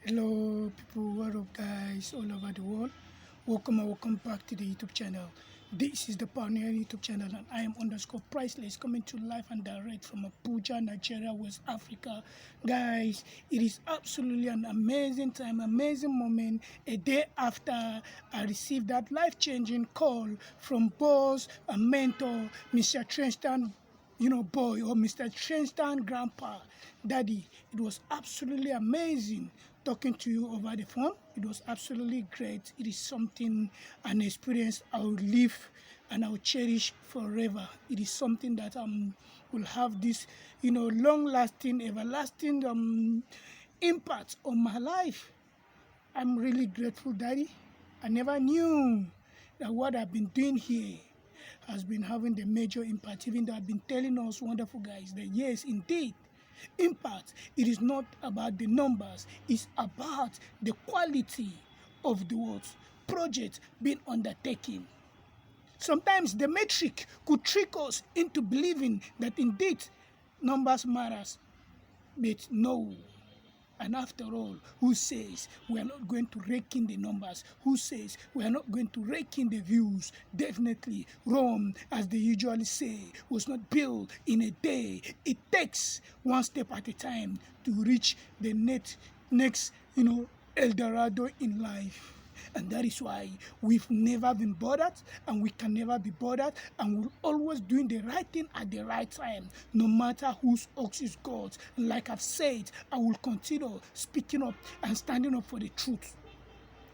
Hello people, what up guys all over the world. Welcome back to the YouTube channel. This is the Pioneer YouTube channel and I am underscore priceless, coming to live and direct from Abuja, Nigeria, West Africa. Guys, it is absolutely an amazing time, amazing moment, a day after I received that life-changing call from boss and mentor, Mr. Trenchtown boy, or Mr. Trenchtown grandpa, daddy. It was absolutely amazing talking to you over the phone. It was absolutely great. It is something, an experience I will live and I will cherish forever. It is something that will have this, long-lasting, everlasting impact on my life. I'm really grateful, daddy. I never knew that what I've been doing here has been having the major impact, even though I've been telling us wonderful guys that yes, indeed, impact, it is not about the numbers, it's about the quality of the words, project being undertaken. Sometimes the metric could trick us into believing that indeed numbers matters, but no. And after all, who says we are not going to rake in the numbers? Who says we are not going to rake in the views? Definitely, Rome, as they usually say, was not built in a day. It takes one step at a time to reach the next El Dorado in life. And that is why we've never been bothered and we can never be bothered, and we're always doing the right thing at the right time, no matter whose ox is God's. And like I've said, I will continue speaking up and standing up for the truth.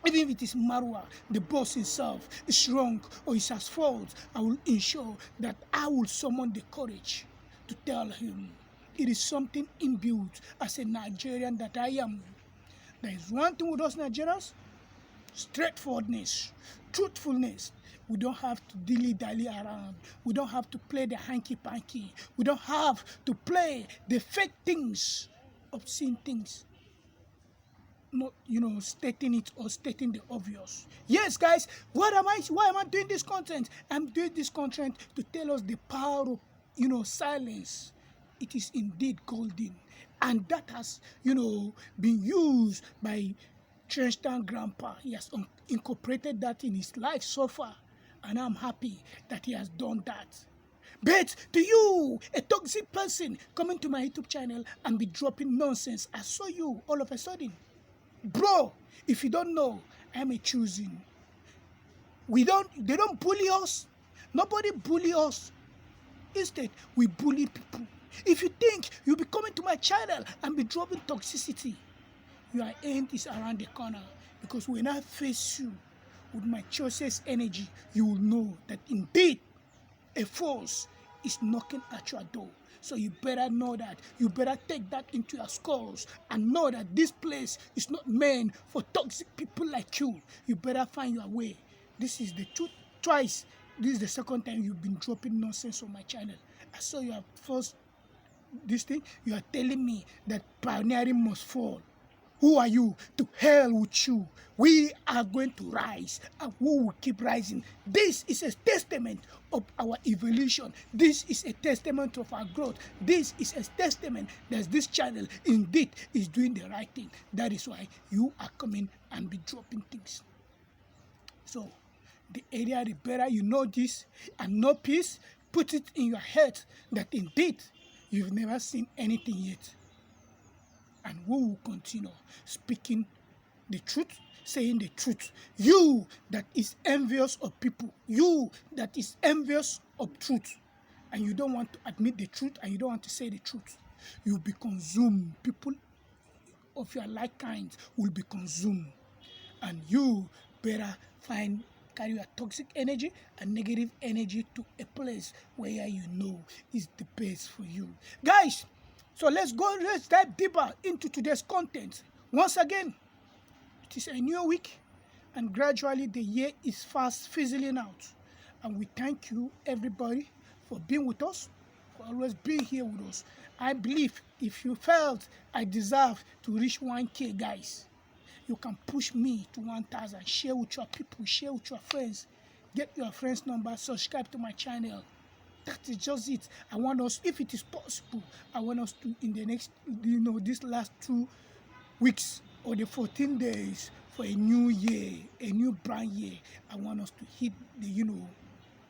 Even if it is Marwa, the boss himself, is wrong or is at fault, I will ensure that I will summon the courage to tell him. It is something inbuilt as a Nigerian that I am. There is one thing with us Nigerians: straightforwardness, truthfulness. We don't have to dilly-dally around. We don't have to play the hanky-panky. We don't have to play the fake things, obscene things. Not, stating it or stating the obvious. Yes, guys, why am I doing this content? I'm doing this content to tell us the power of, silence. It is indeed golden. And that has, been used by Trenchtown grandpa. He has incorporated that in his life so far, and I'm happy that he has done that. But to you, a toxic person coming to my YouTube channel and be dropping nonsense, I saw you all of a sudden. Bro, if you don't know, I'm a choosing. They don't bully us. Nobody bully us. Instead, we bully people. If you think you'll be coming to my channel and be dropping toxicity, your end is around the corner, because when I face you with my choicest energy, you will know that indeed a force is knocking at your door. So you better know that. You better take that into your skulls and know that this place is not meant for toxic people like you. You better find your way. This is the truth. Twice. This is the second time you've been dropping nonsense on my channel. I saw your first this thing. You are telling me that pioneering must fall. Who are you? To hell with you. We are going to rise, and we will keep rising. This is a testament of our evolution. This is a testament of our growth. This is a testament that this channel indeed is doing the right thing. That is why you are coming and be dropping things. So, the area, the better you know this and know peace, put it in your head that indeed you've never seen anything yet. And we will continue speaking the truth, saying the truth. You that is envious of people, you that is envious of truth, and you don't want to admit the truth and you don't want to say the truth, you'll be consumed. People of your like kind will be consumed. And you better carry your toxic energy and negative energy to a place where you know is the best for you. Guys, so let's dive deeper into today's content. Once again, it is a new week, and gradually the year is fast fizzling out. And we thank you, everybody, for being with us, for always being here with us. I believe if you felt I deserve to reach 1K, guys, you can push me to 1,000. Share with your people, share with your friends. Get your friends' number, subscribe to my channel. That is just it. I want us, if it is possible, I want us to, in the next, these last 2 weeks, or the 14 days for a new year, a new brand year, I want us to hit the,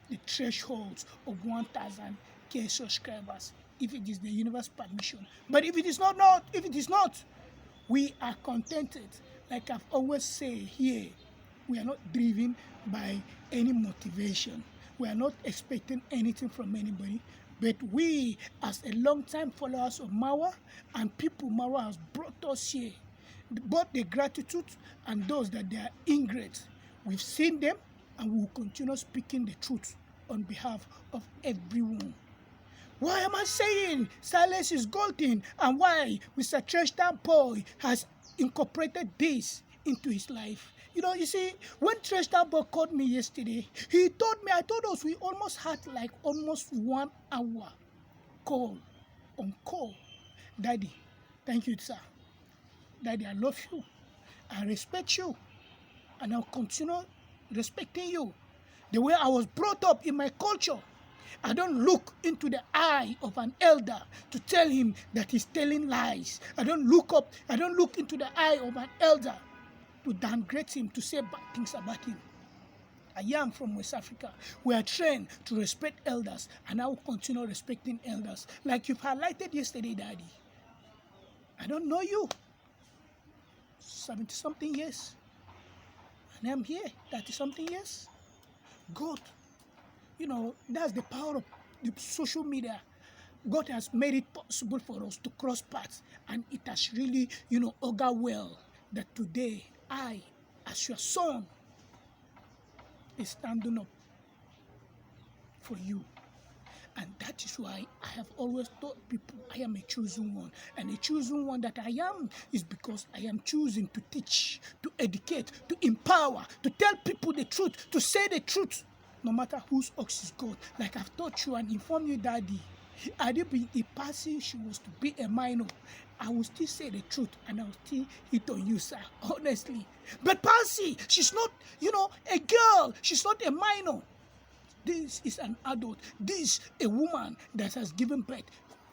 the thresholds of 1,000K subscribers, if it is the universe permission. But if it is not, we are contented. Like I've always said here, we are not driven by any motivation. We are not expecting anything from anybody. But we, as a long-time followers of Marwa and people Marwa has brought us here, both the gratitude and those that they are ingrates, we've seen them and we will continue speaking the truth on behalf of everyone. Why am I saying silence is golden, and why Mr. Tristan Boy has incorporated this into his life? You see, when Tristan Boy called me yesterday, he told me, I told us we almost had like almost 1 hour call on call. Daddy, thank you, sir. Daddy, I love you. I respect you. And I'll continue respecting you. The way I was brought up in my culture, I don't look into the eye of an elder to tell him that he's telling lies. I don't look into the eye of an elder to downgrade him, to say bad things about him. I am from West Africa. We are trained to respect elders, and I will continue respecting elders. Like you've highlighted yesterday, Daddy. I don't know you. 70-something years. And I'm here, 30-something years. God, that's the power of the social media. God has made it possible for us to cross paths, and it has really, augured well that today I, as your son, is standing up for you. And that is why I have always told people I am a chosen one. And a chosen one that I am is because I am choosing to teach, to educate, to empower, to tell people the truth, to say the truth, no matter whose ox is God. Like I've taught you and informed you, Daddy, had it been a person she was to be a minor, I will still say the truth and I will still hit on you, sir, honestly. But Patsy, she's not, a girl. She's not a minor. This is an adult. This is a woman that has given birth.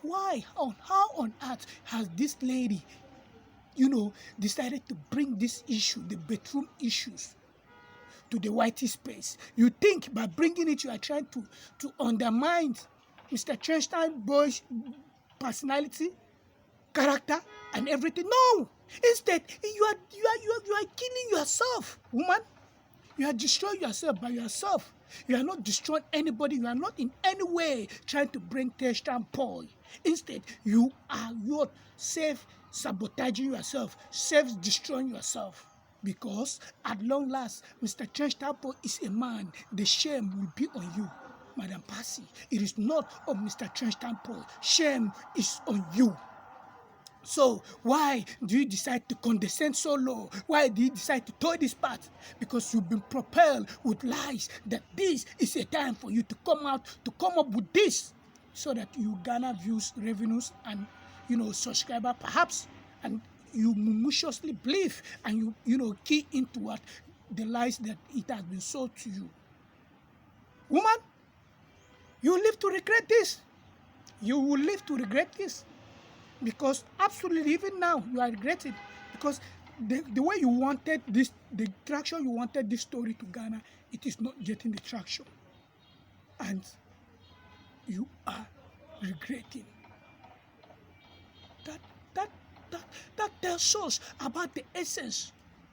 Why? How on earth has this lady, decided to bring this issue, the bedroom issues, to the whitey space? You think by bringing it, you are trying to undermine Mr. Tristan Boy's personality, character, and everything? No. Instead, you are killing yourself, woman. You are destroying yourself by yourself. You are not destroying anybody. You are not in any way trying to bring Tristan Boy. Instead, you are self-sabotaging yourself, self-destroying yourself. Because at long last, Mr. Tristan Boy is a man. The shame will be on you, Madam Patsy. It is not on Mr. Tristan Boy. Shame is on you. So why do you decide to condescend so low? Why do you decide to toy this path? Because you've been propelled with lies that this is a time for you to come up with this, so that you garner views, revenues, and subscriber perhaps, and you maliciously believe and you key into what the lies that it has been sold to you. Woman, you live to regret this. You will live to regret this. Because absolutely, even now, you are regretting. Because the way you wanted this, the traction you wanted this story to garner, it is not getting the traction. And you are regretting. That tells us about the essence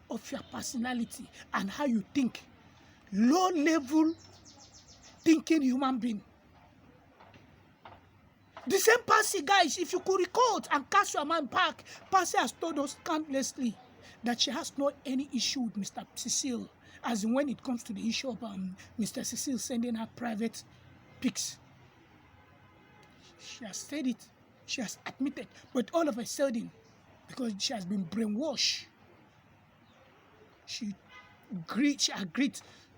of your personality and how you think. Low-level thinking human being. The same Patsy, guys, if you could recall and cast your mind back, Patsy has told us countlessly that she has no any issue with Mr. Cecile, as in when it comes to the issue of Mr. Cecile sending her private pics. She has said it, she has admitted, but all of a sudden, because she has been brainwashed, she agreed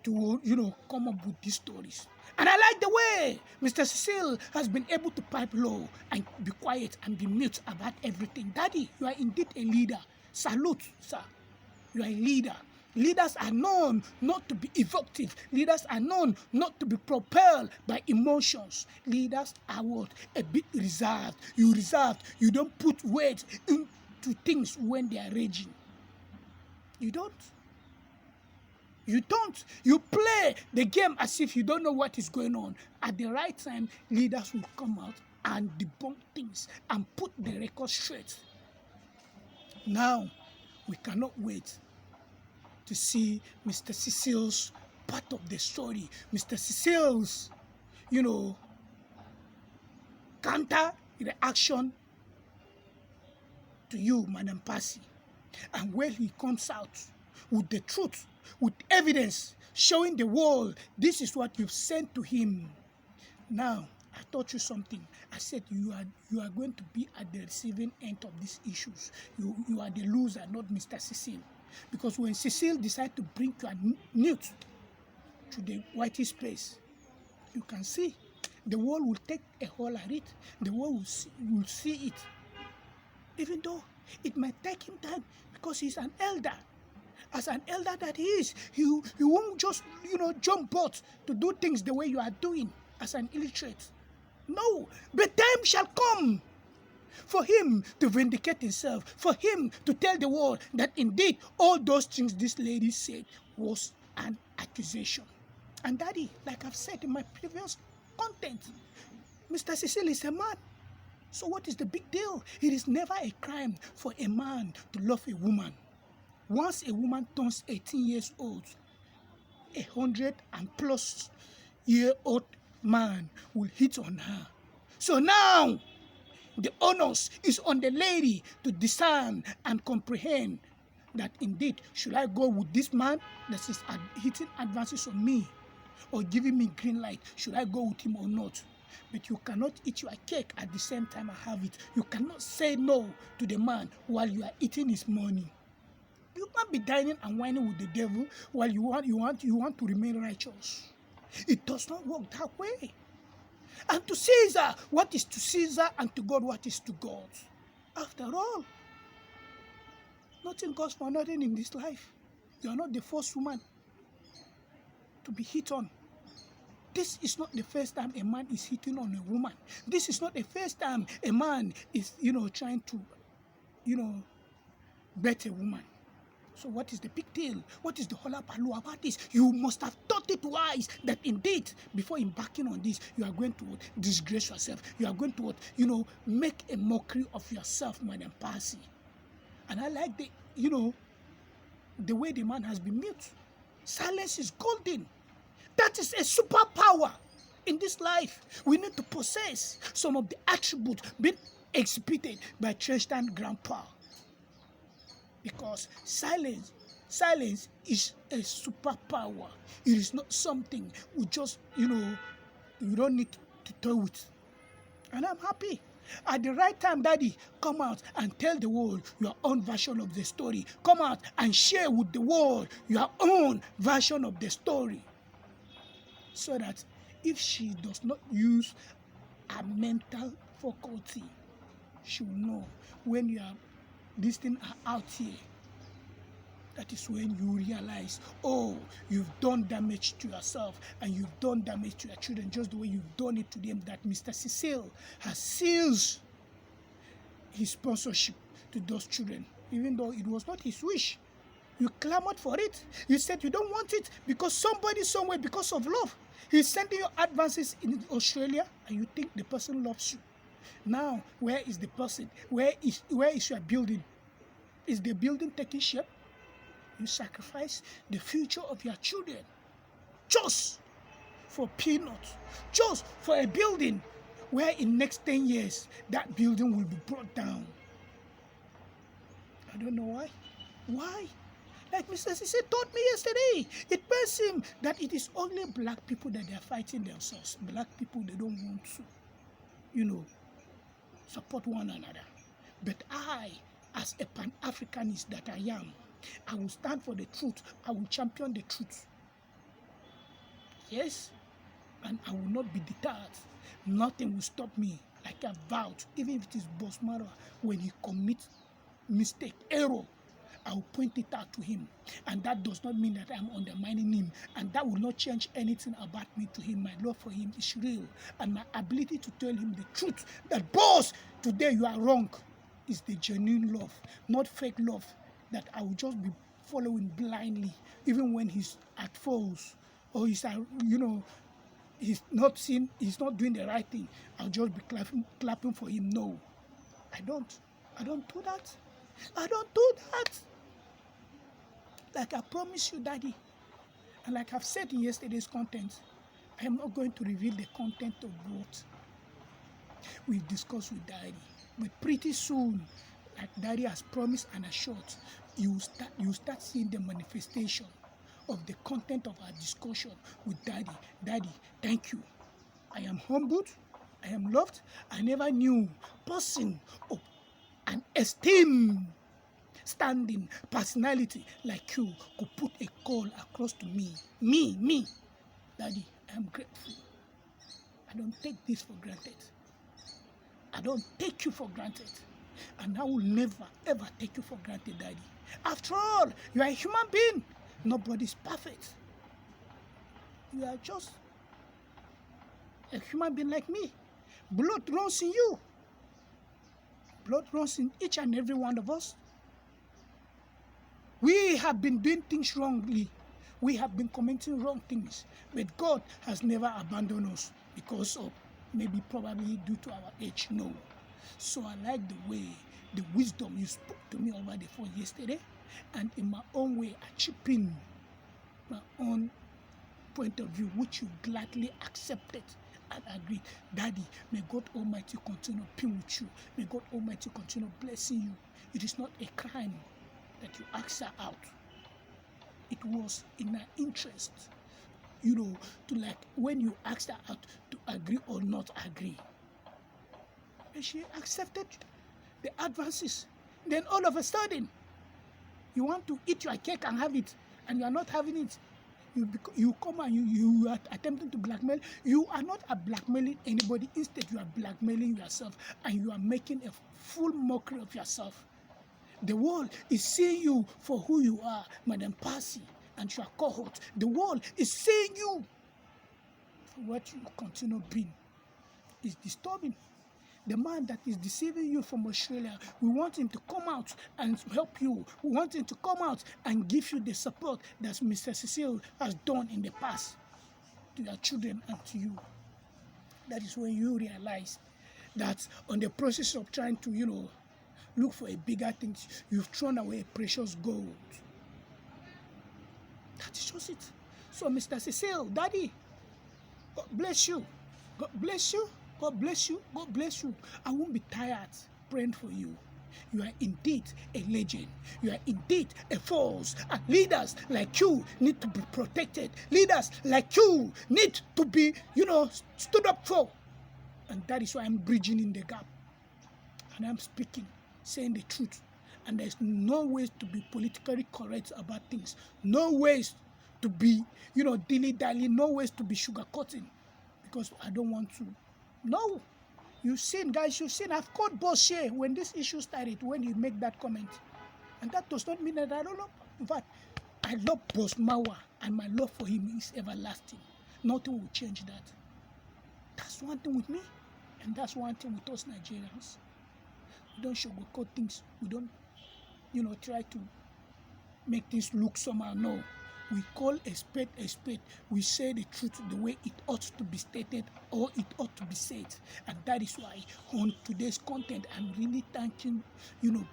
to come up with these stories. And I like the way Mr. Cecile has been able to pipe low and be quiet and be mute about everything. Daddy, you are indeed a leader. Salute, sir. You are a leader. Leaders are known not to be evocative. Leaders are known not to be propelled by emotions. Leaders are what? A bit reserved. You don't put weight into things when they are raging. You don't. You don't. You play the game as if you don't know what is going on. At the right time, leaders will come out and debunk things and put the record straight. Now, we cannot wait to see Mr. Cecil's part of the story. Mr. Cecil's, counter reaction to you, Madam Passy. And when he comes out with the truth, with evidence, showing the world, this is what you've sent to him. Now, I taught you something. I said you are going to be at the receiving end of these issues. You are the loser, not Mr. Cecil. Because when Cecil decided to bring to a newt to the whitest place, you can see the world will take a hold at it. The world will see it. Even though it might take him time because he's an elder. As an elder that he is, he won't just, jump boat to do things the way you are doing as an illiterate. No, but time shall come for him to vindicate himself, for him to tell the world that indeed all those things this lady said was an accusation. And Daddy, like I've said in my previous content, Mr. Cecil is a man. So what is the big deal? It is never a crime for a man to love a woman. Once a woman turns 18 years old, 100+ year old man will hit on her. So now, the onus is on the lady to discern and comprehend that indeed, should I go with this man that is hitting advances on me or giving me green light? Should I go with him or not? But you cannot eat your cake at the same time I have it. You cannot say no to the man while you are eating his money. You can't be dining and whining with the devil while you want to remain righteous. It does not work that way. And to Caesar, what is to Caesar, and to God, what is to God? After all, nothing goes for nothing in this life. You are not the first woman to be hit on. This is not the first time a man is hitting on a woman. This is not the first time a man is, trying to, bet a woman. So what is the big deal? What is the hullabaloo about this? You must have thought it wise that indeed, before embarking on this, you are going to disgrace yourself. You are going to, make a mockery of yourself, Madam Passy. And I like the way the man has been mute. Silence is golden. That is a superpower in this life. We need to possess some of the attributes being exhibited by Tristan Grandpa. Because silence is a superpower. It is not something we just, you don't need to toy with. And I'm happy. At the right time, Daddy, come out and tell the world your own version of the story. Come out and share with the world your own version of the story. So that if she does not use her mental faculty, she will know when these things are out here. That is when you realize, oh, you've done damage to yourself and you've done damage to your children just the way you've done it to them, that Mr. Cecil has sealed his sponsorship to those children, even though it was not his wish. You clamored for it. You said you don't want it because somebody somewhere, because of love, he's sending you advances in Australia and you think the person loves you. Now, where is the person? Where is your building? Is the building taking shape? You sacrifice the future of your children just for peanuts, just for a building where in next 10 years that building will be brought down. I don't know why. Why? Like Mr. Cecil told me yesterday, it pains him that it is only black people that they are fighting themselves. Black people, they don't want to, support one another. But I, as a Pan-Africanist that I am, I will stand for the truth. I will champion the truth. Yes, and I will not be deterred. Nothing will stop me, like I vowed, even if it is Boss Mara, when he commits mistake, error, I will point it out to him. And that does not mean that I'm undermining him. And that will not change anything about me to him. My love for him is real. And my ability to tell him the truth, that boss, today you are wrong, is the genuine love, not fake love, that I will just be, following blindly, even when he's at faults or he's, he's not doing the right thing. I'll just be clapping for him. No, I don't do that. I don't do that. Like I promise you, Daddy, and like I've said in yesterday's content, I am not going to reveal the content of what we've discussed with Daddy. But pretty soon, like Daddy has promised and assured, you start seeing the manifestation of the content of our discussion with Daddy. Daddy, thank you. I am humbled. I am loved. I never knew person of an esteemed standing personality like you could put a call across to me. Me. Daddy, I am grateful. I don't take this for granted. I don't take you for granted. And I will never, ever take you for granted, Daddy. After all, you are a human being. Nobody's perfect. You are just a human being like me. Blood runs in you. Blood runs in each and every one of us. We have been doing things wrongly. We have been committing wrong things. But God has never abandoned us because of probably due to our age. No. So I like the way, the wisdom you spoke to me over the phone yesterday. And in my own way, I chip in my own point of view, which you gladly accepted and agreed. Daddy, may God Almighty continue being with you. May God Almighty continue blessing you. It is not a crime that you asked her out. It was in her interest, to like when you asked her out to agree or not agree. And she accepted the advances. Then all of a sudden, you want to eat your cake and have it, and you are not having it. You come and you are attempting to blackmail. You are not blackmailing anybody. Instead, you are blackmailing yourself, and you are making a full mockery of yourself. The world is seeing you for who you are, Madam Percy, and your cohort. The world is seeing you for what you continue being. It's disturbing. The man that is deceiving you from Australia, we want him to come out and help you. We want him to come out and give you the support that Mr. Cecile has done in the past to your children and to you. That is when you realize that on the process of trying to, look for a bigger thing, you've thrown away a precious gold. That is just it. So, Mr. Cecile, Daddy, God bless you. God bless you. God bless you. God bless you. I won't be tired praying for you. You are indeed a legend. You are indeed a force. And leaders like you need to be protected. Leaders like you need to be, stood up for. And that is why I'm bridging in the gap. And I'm speaking, saying the truth. And there's no ways to be politically correct about things. No ways to be, dilly-dally. No ways to be sugarcoating. Because I don't want to. No. You've seen, guys, I've called Boss Shea when this issue started, when you make that comment. And that does not mean that I don't love. In fact, I love Boss Mawa, and my love for him is everlasting. Nothing will change that. That's one thing with me, and that's one thing with us Nigerians. We don't sugarcoat things. We don't, try to make things look somehow. No. We call a spade a spade. We say the truth the way it ought to be stated or it ought to be said. And that is why on today's content, I'm really thanking,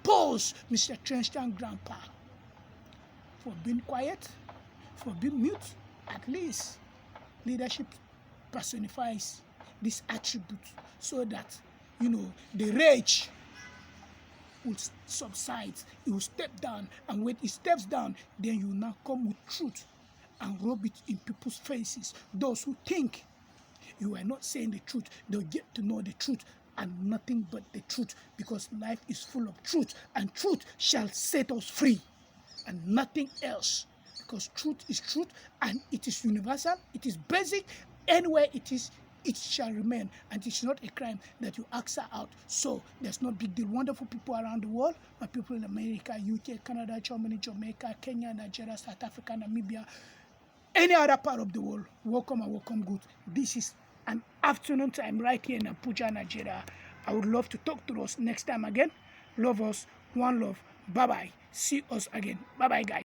boss, Mr. Trenchtown Grandpa, for being quiet, for being mute. At least leadership personifies this attribute so that, the rage will subside, it will step down, and when it steps down, then you now come with truth and rub it in people's faces. Those who think you are not saying the truth, they'll get to know the truth and nothing but the truth, because life is full of truth, and truth shall set us free and nothing else, because truth is truth and it is universal, it is basic. Anywhere it is, it shall remain, and it's not a crime that you ask her out. So there's no big deal. Wonderful people around the world, my people in America, UK, Canada, Germany, Jamaica, Kenya, Nigeria, South Africa, Namibia, any other part of the world, welcome and welcome good. This is an afternoon time right here in Abuja, Nigeria. I would love to talk to us next time again. Love us, one love. Bye-bye. See us again. Bye-bye, guys.